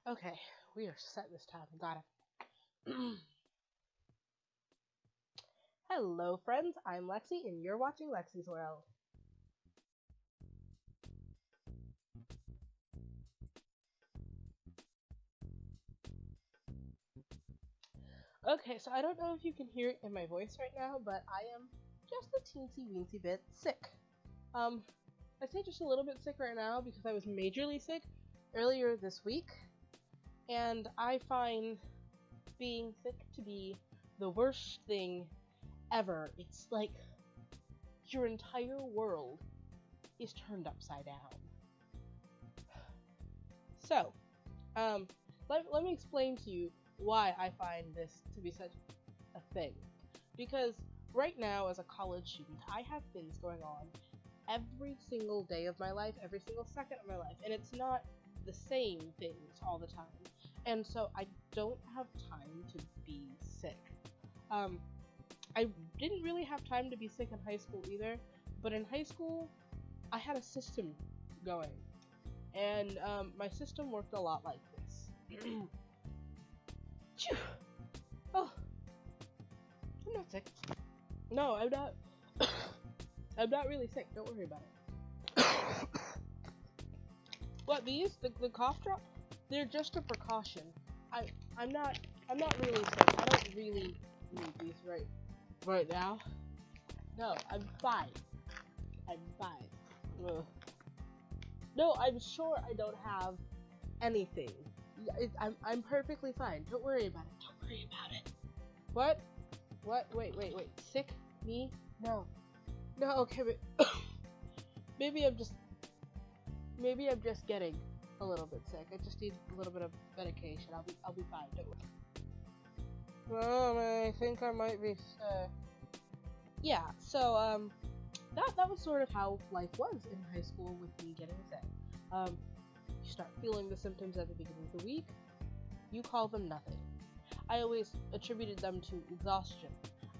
Okay, we are set this time. Got it. Hello, friends. I'm Lexi, and you're watching Lexi's World. Okay, so I don't know if you can hear it in my voice right now, but I am just a teensy weensy bit sick. Um, I say just a little bit sick right now because I was majorly sick earlier this week, and I find being sick to be the worst thing ever. It's like your entire world is turned upside down. So, um, let me explain to you why I find this to be such a thing. Because right now, as a college student, I have things going on every single day of my life, every single second of my life, and it's not the same things all the time. And so I don't have time to be sick. Um, I didn't really have time to be sick in high school either, but in high school, I had a system going, and my system worked a lot like this. Phew. Oh, I'm not sick. No, I'm not. I'm not really sick. Don't worry about it. What these? The cough drop? They're just a precaution. I'm not. I'm not really sick. I don't really need these right now. No, I'm fine. I'm fine. Ugh. No, I'm sure I don't have anything. I'm perfectly fine. Don't worry about it. Don't worry about it. What? What? Wait. Sick? Me? No. No. Okay, but maybe I'm just getting a little bit sick. I just need a little bit of medication. I'll be fine. Don't worry. I think I might be sick. Yeah. So that was sort of how life was in high school with me getting sick. You start feeling the symptoms at the beginning of the week. You call them nothing. I always attributed them to exhaustion.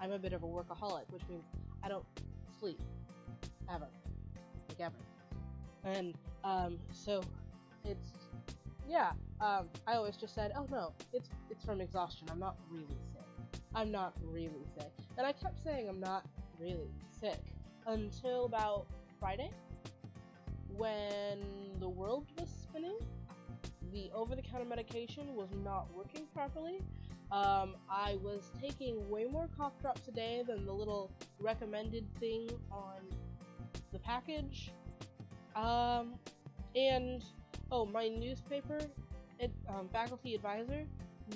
I'm a bit of a workaholic, which means I don't sleep ever, like ever. And so it's I always just said, oh no, it's from exhaustion. I'm not really sick. I'm not really sick. And I kept saying I'm not really sick until about Friday, when the world was spinning. The over-the-counter medication was not working properly. I was taking way more cough drops a day than the little recommended thing on the package. And my newspaper faculty advisor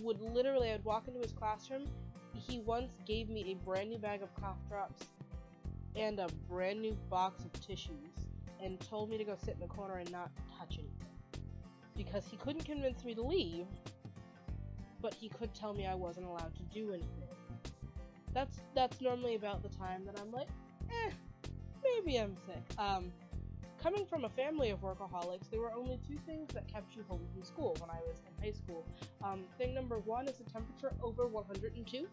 would literally, I'd walk into his classroom. He once gave me a brand new bag of cough drops and a brand new box of tissues and told me to go sit in the corner and not touch anything. Because he couldn't convince me to leave, but he could tell me I wasn't allowed to do anything. That's normally about the time that I'm like, maybe I'm sick. Coming from a family of workaholics, there were only two things that kept you home from school when I was in high school. Thing number one is a temperature over 102.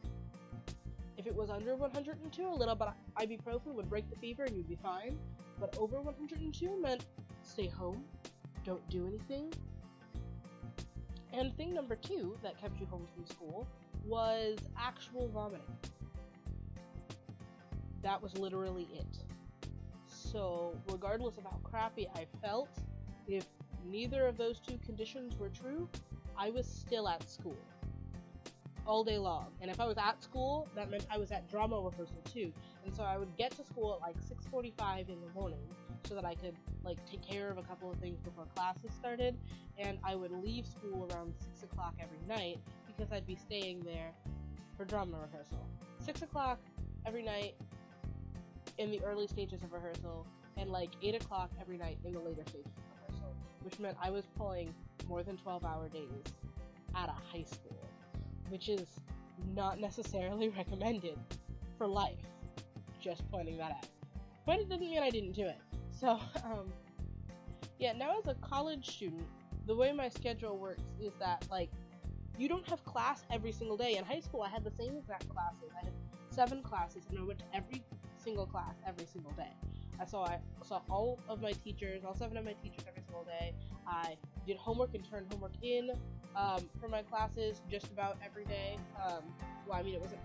If it was under 102, a little bit of ibuprofen would break the fever and you'd be fine. But over 102 meant stay home, don't do anything. And thing number two that kept you home from school was actual vomiting. That was literally it. So, regardless of how crappy I felt, if neither of those two conditions were true, I was still at school. All day long. And if I was at school, that meant I was at drama rehearsal too. And so I would get to school at like 6:45 in the morning so that I could take care of a couple of things before classes started, and I would leave school around 6 o'clock every night because I'd be staying there for drama rehearsal. 6 o'clock every night in the early stages of rehearsal, and 8 o'clock every night in the later stages of rehearsal, which meant I was pulling more than 12-hour days at a high school, which is not necessarily recommended for life. Just pointing that out. But it doesn't mean I didn't do it. So, now as a college student, the way my schedule works is that, you don't have class every single day. In high school, I had the same exact classes. I had 7 classes, and I went to every single class every single day. I saw all of my teachers, all 7 of my teachers every single day. I did homework and turned homework in for my classes just about every day. Well, I mean, it wasn't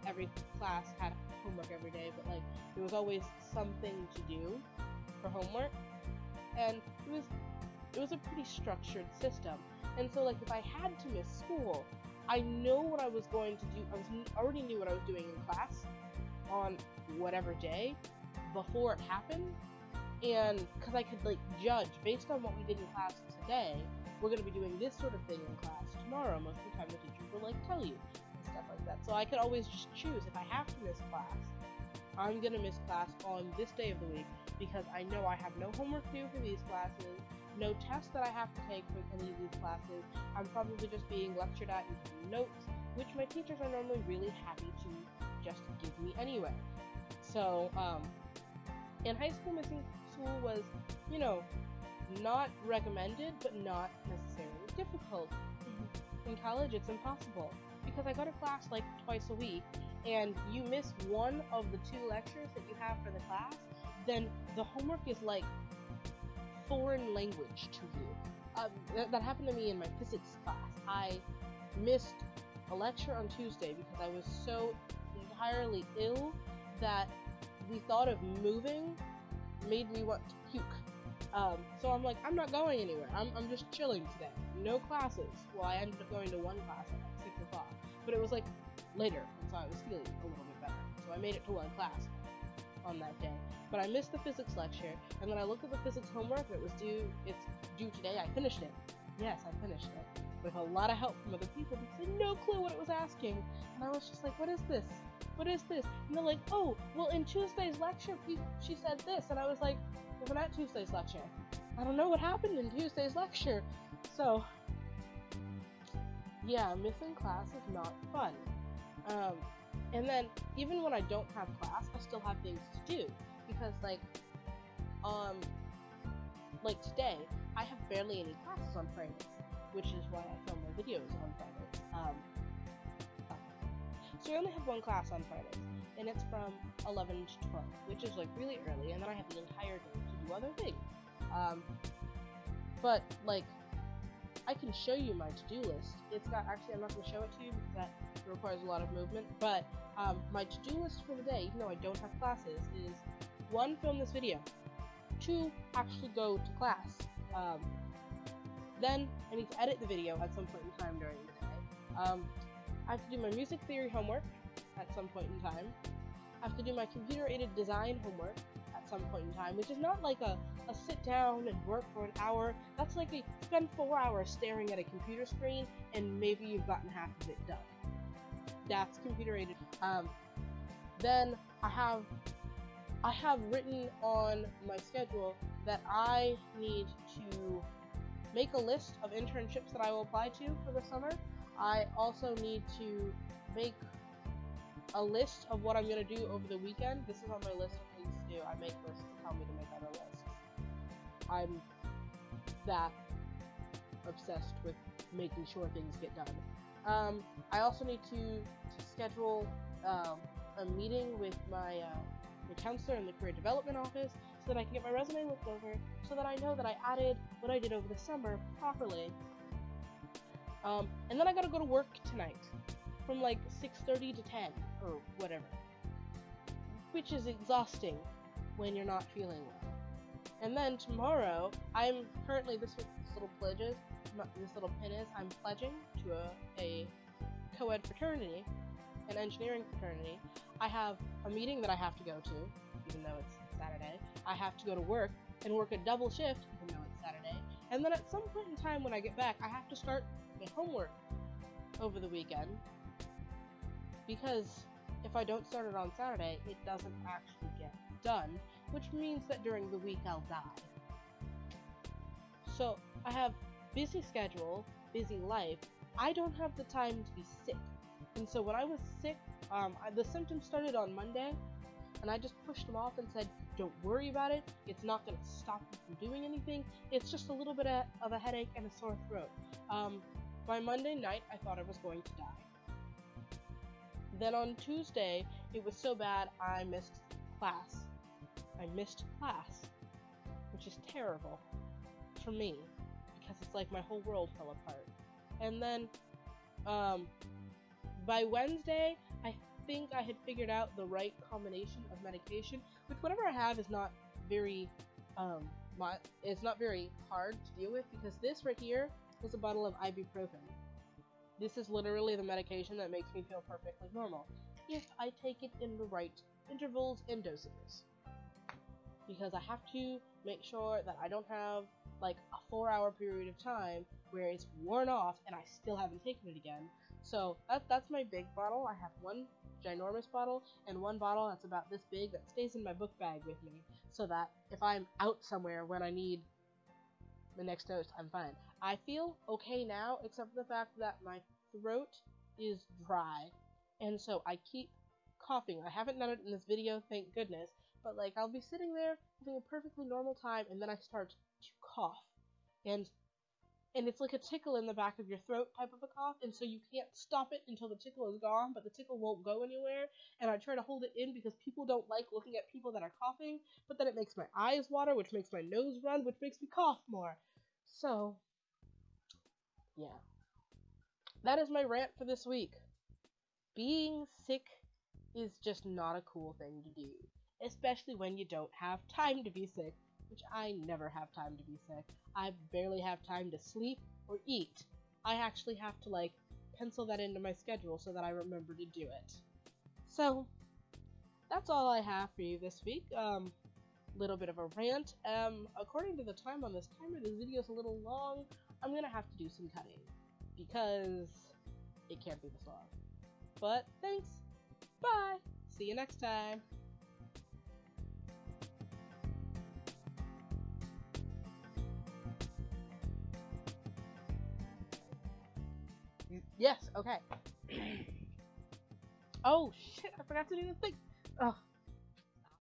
every class had homework every day, but like there was always something to do for homework, and it was a pretty structured system. And so like if I had to miss school, I know what I was going to do. Already knew what I was doing in class on whatever day before it happened, and because I could like judge based on what we did in class today, we're going to be doing this sort of thing in class tomorrow. Most of the time the teachers will like tell you and stuff like that. So I could always just choose, if I have to miss class, I'm going to miss class on this day of the week because I know I have no homework due for these classes, no tests that I have to take for any of these classes. I'm probably just being lectured at and taking notes, which my teachers are normally really happy to just give me anyway. So, in high school, missing school was, you know, not recommended, but not necessarily difficult. In college, it's impossible, because I go to class like twice a week, and you miss one of the 2 lectures that you have for the class, then the homework is like foreign language to you. That happened to me in my physics class. I missed a lecture on Tuesday because I was so entirely ill that the thought of moving made me want to puke. So I'm like, I'm not going anywhere. I'm just chilling today. No classes. Well, I ended up going to one class at like 6 o'clock, but it was like later, and so I was feeling a little bit better. So I made it to one class on that day. But I missed the physics lecture, and then I looked at the physics homework, and it's due today. I finished it. Yes, I finished it. With a lot of help from other people, because I had no clue what it was asking. And I was just like, what is this? What is this? And they're like, oh, well, in Tuesday's lecture, she said this. And I was like, wasn't at Tuesday's lecture. I don't know what happened in Tuesday's lecture. So, yeah, missing class is not fun. And then, even when I don't have class, I still have things to do. Because, like today, I have barely any classes on Fridays, which is why I film my videos on Fridays. So I only have one class on Fridays, and it's from 11 to 12, which is like really early, and then I have the entire day to do other things. But like, I can show you my to-do list. It's got, actually, I'm not going to show it to you because that requires a lot of movement, but my to-do list for the day, even though I don't have classes, is 1, film this video, 2, actually go to class. Then I need to edit the video at some point in time during the day. I have to do my music theory homework at some point in time. I have to do my computer-aided design homework at some point in time, which is not like a sit down and work for an hour. That's like a spend 4 hours staring at a computer screen and maybe you've gotten half of it done. That's computer-aided. Then I have written on my schedule that I need to make a list of internships that I will apply to for the summer. I also need to make a list of what I'm going to do over the weekend. This is on my list of things to do. I make lists to tell me to make other lists. I'm that obsessed with making sure things get done. I also need to schedule a meeting with my counselor in the career development office so that I can get my resume looked over, so that I know that I added what I did over the summer properly. And then I gotta go to work tonight from like 6:30 to 10 or whatever, which is exhausting when you're not feeling well. And then tomorrow, I'm currently, this little pin is, I'm pledging to a co-ed fraternity, an engineering fraternity. I have a meeting that I have to go to, even though it's Saturday. I have to go to work and work a double shift, even though it's Saturday. And then at some point in time when I get back, I have to start my homework over the weekend, because if I don't start it on Saturday, it doesn't actually get done, which means that during the week I'll die. So I have busy schedule, busy life. I don't have the time to be sick. And so when I was sick, the symptoms started on Monday, and I just pushed them off and said, don't worry about it. It's not going to stop you from doing anything. It's just a little bit of a headache and a sore throat. By Monday night, I thought I was going to die. Then on Tuesday, it was so bad, I missed class. which is terrible for me, because it's like my whole world fell apart. And then, by Wednesday, I think I had figured out the right combination of medication, which whatever I have is not very, it's not very hard to deal with, because this right here is a bottle of ibuprofen. This is literally the medication that makes me feel perfectly normal, if I take it in the right intervals and dosages. Because I have to make sure that I don't have like a 4-hour period of time where it's worn off and I still haven't taken it again. So that's my big bottle. I have one ginormous bottle and one bottle that's about this big that stays in my book bag with me, so that if I'm out somewhere when I need the next dose, I'm fine. I feel okay now, except for the fact that my throat is dry, and so I keep coughing. I haven't done it in this video, thank goodness, but like I'll be sitting there having a perfectly normal time, and then I start to cough, and it's like a tickle in the back of your throat type of a cough, and so you can't stop it until the tickle is gone, but the tickle won't go anywhere, and I try to hold it in because people don't like looking at people that are coughing, but then it makes my eyes water, which makes my nose run, which makes me cough more. So, yeah. That is my rant for this week. Being sick is just not a cool thing to do, especially when you don't have time to be sick, which I never have time to be sick. I barely have time to sleep or eat. I actually have to like pencil that into my schedule so that I remember to do it. So that's all I have for you this week. Little bit of a rant. According to the time on this timer, this video is a little long. I'm gonna have to do some cutting because it can't be this long. But thanks. Bye. See you next time. Yes, okay. Oh shit, I forgot to do the thing. Oh.